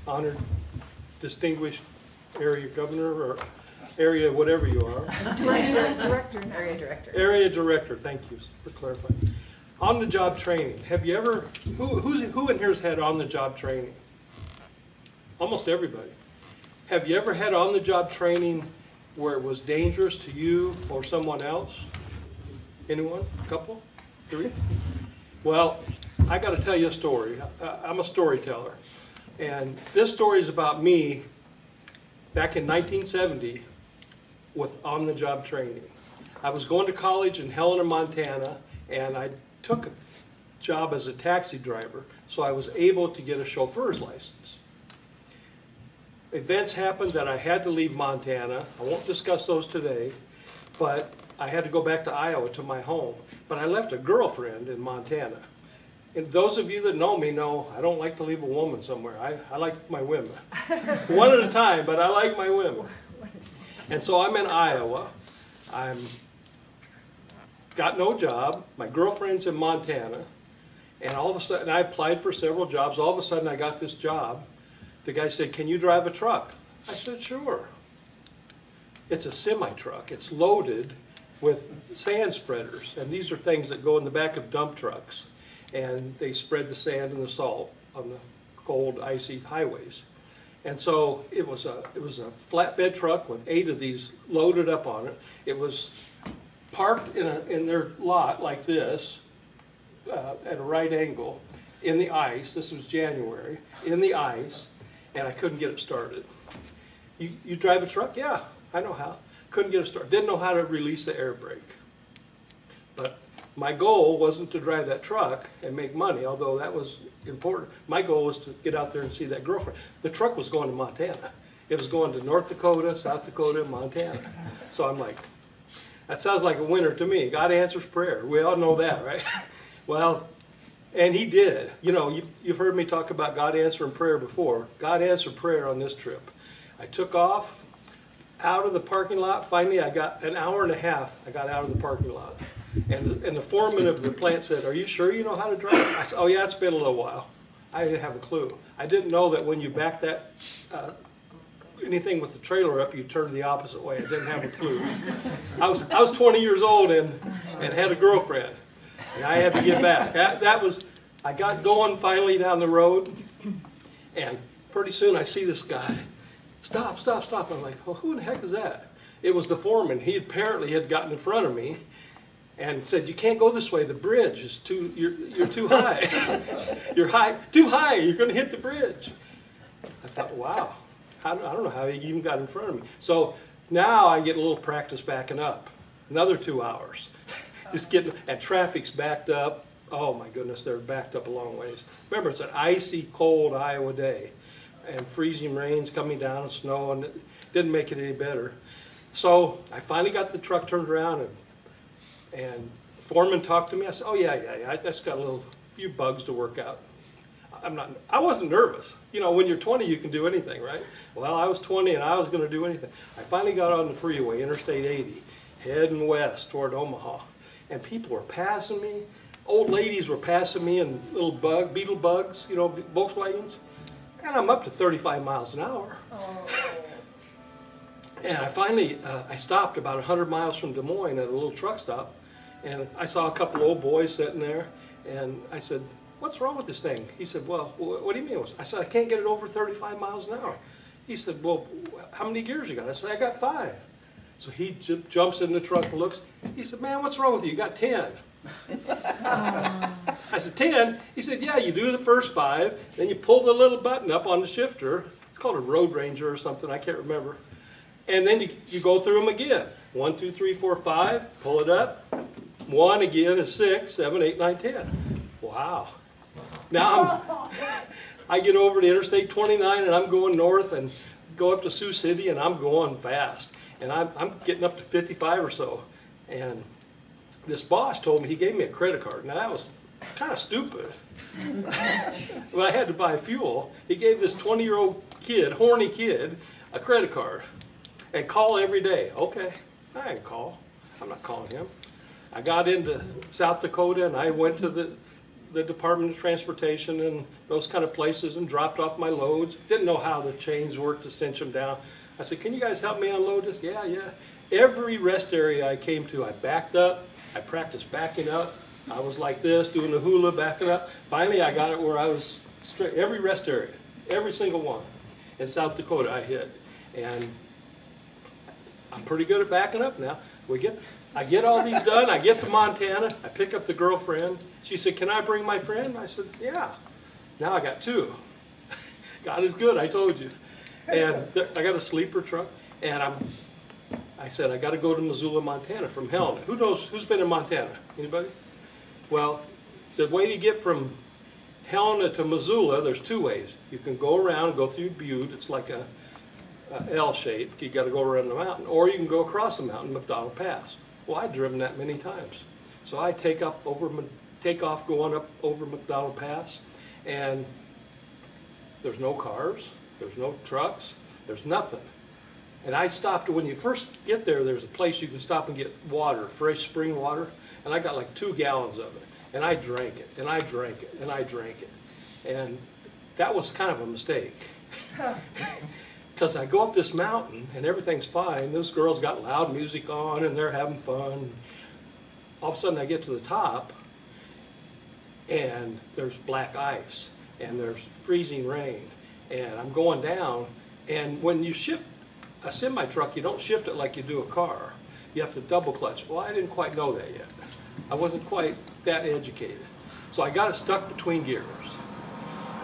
honored, distinguished area governor or area whatever you are. Area director. Area director, thank you for clarifying. On-the-job training. Have you ever, who in here has had on-the-job training? Almost everybody. Have you ever had on-the-job training where it was dangerous to you or someone else? Anyone? A couple? Three? Well, I got to tell you a story. I'm a storyteller. And this story is about me back in 1970 with on-the-job training. I was going to college in Helena, Montana, and I took a job as a taxi driver, so I was able to get a chauffeur's license. Events happened that I had to leave Montana. I won't discuss those today, but I had to go back to Iowa to my home. But I left a girlfriend in Montana. And those of you that know me know I don't like to leave a woman somewhere. I like my women. One at a time, but I like my women. And so I'm in Iowa. I'm got no job. My girlfriend's in Montana. And all of a sudden, I applied for several jobs. All of a sudden, I got this job. The guy said, "Can you drive a truck?" I said, "Sure." It's a semi-truck. It's loaded with sand spreaders. And these are things that go in the back of dump trucks. And they spread the sand and the salt on the cold, icy highways. And so it was a flatbed truck with 8 of these loaded up on it. It was parked in their lot like this, at a right angle, in the ice. This was January, in the ice, and I couldn't get it started. You drive a truck? Yeah, I know how. Couldn't get it started. Didn't know how to release the air brake. But my goal wasn't to drive that truck and make money, although that was important. My goal was to get out there and see that girlfriend. The truck was going to Montana. It was going to North Dakota, South Dakota, Montana. So I'm like, that sounds like a winner to me. God answers prayer. We all know that, right? Well, and he did. You know, you've heard me talk about God answering prayer before. God answered prayer on this trip. I took off out of the parking lot. Finally, I got an hour and a half. I got out of the parking lot. And the foreman of the plant said, "Are you sure you know how to drive?" I said, "Oh yeah, it's been a little while." I didn't have a clue. I didn't know that when you back that anything with the trailer up, you turn the opposite way. I didn't have a clue. I was 20 years old and had a girlfriend, and I had to get back. I got going finally down the road, and pretty soon I see this guy. Stop, stop, stop. I'm like, well, who in the heck is that? It was the foreman. He apparently had gotten in front of me and said, "You can't go this way. The bridge is you're too high. Too high. You're going to hit the bridge." I thought, wow, I don't know how he even got in front of me. So now I get a little practice backing up. Another 2 hours. Just getting, and traffic's backed up. Oh my goodness, they're backed up a long ways. Remember, it's an icy, cold Iowa day, and freezing rains coming down and snow, and it didn't make it any better. So I finally got the truck turned around, and the foreman talked to me. I said, "Oh yeah, I just got a few bugs to work out." I wasn't nervous. You know, when you're 20, you can do anything, right? Well, I was 20 and I was going to do anything. I finally got on the freeway, Interstate 80, heading west toward Omaha, and people were passing me. Old ladies were passing me in little beetle bugs, you know, Volkswagens, and I'm up to 35 miles an hour. Oh. And I finally, I stopped about 100 miles from Des Moines at a little truck stop, and I saw a couple old boys sitting there, and I said, "What's wrong with this thing?" He said, "Well, what do you mean?" I said, "I can't get it over 35 miles an hour." He said, "Well, how many gears you got?" I said, "I got 5. So he jumps in the truck and looks. He said, "Man, what's wrong with you? You got 10. I said, "10? He said, "Yeah, you do the first 5, then you pull the little button up on the shifter. It's called a Road Ranger or something, I can't remember. And then you go through them again. 1, 2, 3, 4, 5, pull it up. 1 again is 6, 7, 8, 9, 10. Wow. Now I get over to Interstate 29 and I'm going north and go up to Sioux City and I'm going fast. And I'm getting up to 55 or so. And this boss told me, he gave me a credit card. Now that was kind of stupid. When I had to buy fuel, he gave this 20-year-old kid, horny kid, a credit card. And call every day. Okay, I didn't call. I'm not calling him. I got into South Dakota and I went to the Department of Transportation and those kind of places and dropped off my loads. Didn't know how the chains worked to cinch them down. I said, can you guys help me unload this? Yeah, yeah. Every rest area I came to, I backed up. I practiced backing up. I was like this, doing the hula, backing up. Finally, I got it where I was straight. Every rest area, every single one. In South Dakota, I hit. And I'm pretty good at backing up now. I get all these done. I get to Montana. I pick up the girlfriend. She said, can I bring my friend? I said, yeah. Now I got two. God is good, I told you. And I got a sleeper truck. And I said, I got to go to Missoula, Montana from Helena. Who knows, who's been in Montana? Anybody? Well, the way to get from Helena to Missoula, there's two ways. You can go around, go through Butte. It's like a L shape. You got to go around the mountain. Or you can go across the mountain, McDonald Pass. Well, I've driven that many times. So I take off going up over McDonald Pass, and there's no cars, there's no trucks, there's nothing. And I stopped, when you first get there, there's a place you can stop and get water, fresh spring water, and I got like 2 gallons of it. And I drank it, and I drank it, and I drank it. And that was kind of a mistake. Because I go up this mountain, and everything's fine. Those girls got loud music on, and they're having fun. All of a sudden, I get to the top, and there's black ice, and there's freezing rain. And I'm going down, and when you shift a semi-truck, you don't shift it like you do a car. You have to double clutch. Well, I didn't quite know that yet. I wasn't quite that educated. So I got it stuck between gears.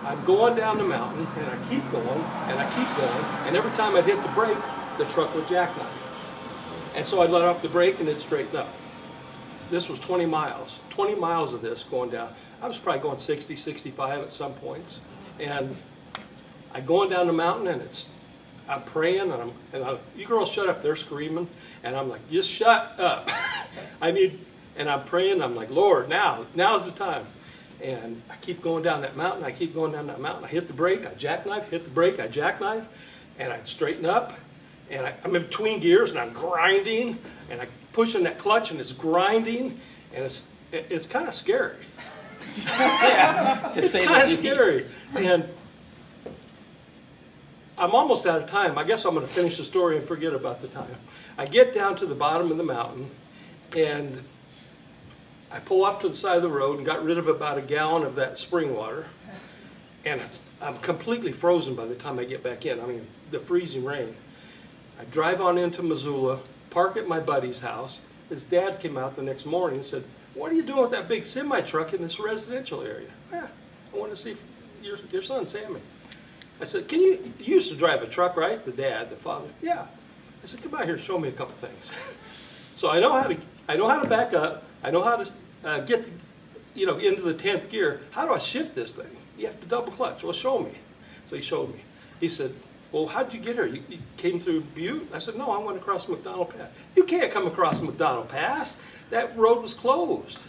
I'm going down the mountain, and I keep going, and I keep going, and every time I'd hit the brake, the truck would jackknife. And so I'd let off the brake, and it'd straighten up. This was 20 miles. 20 miles of this going down. I was probably going 60, 65 at some points. And I'm going down the mountain, and I'm praying, and you girls shut up, they're screaming, and I'm like, just shut up. And I'm praying, I'm like, Lord, now's the time. And I keep going down that mountain, I keep going down that mountain. I hit the brake, I jackknife, hit the brake, I jackknife, and I straighten up, and I'm in between gears, and I'm grinding, and I'm pushing that clutch, and it's grinding, and it's kind of scary. Yeah, It's kind of scary. And I'm almost out of time. I guess I'm going to finish the story and forget about the time. I get down to the bottom of the mountain, and I pull off to the side of the road and got rid of about a gallon of that spring water. And I'm completely frozen by the time I get back in. I mean, the freezing rain. I drive on into Missoula, park at my buddy's house. His dad came out the next morning and said, what are you doing with that big semi-truck in this residential area? Yeah, I want to see your son, Sammy. I said, you used to drive a truck, right? The dad, the father. Yeah. I said, come out here and show me a couple things. So I know how to back up. I know how to get into the 10th gear. How do I shift this thing? You have to double clutch. Well, show me. So he showed me. He said, well, how'd you get here? You came through Butte? I said, no, I went across McDonald Pass. You can't come across McDonald Pass. That road was closed.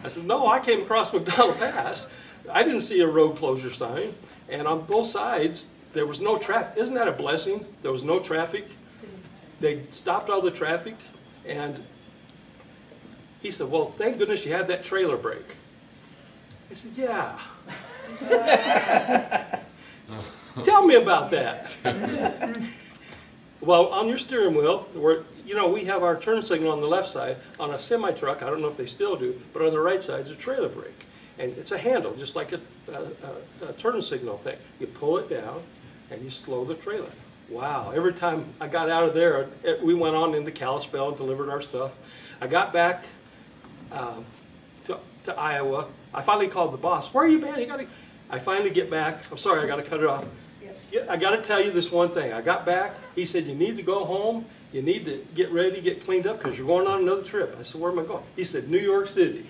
I said, no, I came across McDonald Pass. I didn't see a road closure sign. And on both sides, there was no traffic. Isn't that a blessing? There was no traffic. They stopped all the traffic. And he said, well, thank goodness you had that trailer brake. I said, yeah. Tell me about that. Well, on your steering wheel, we have our turn signal on the left side. On a semi-truck, I don't know if they still do, but on the right side is a trailer brake. And it's a handle, just like a turn signal thing. You pull it down, and you slow the trailer. Wow, every time I got out of there, we went on into Kalispell and delivered our stuff. I got back to Iowa. I finally called the boss. Where are you, man? I finally get back. I'm sorry, I got to cut it off. I got to tell you this one thing. I got back. He said, you need to go home. You need to get ready, get cleaned up, because you're going on another trip. I said, where am I going? He said, New York City.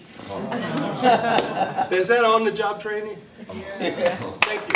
Is that on the job training? Yeah. Thank you.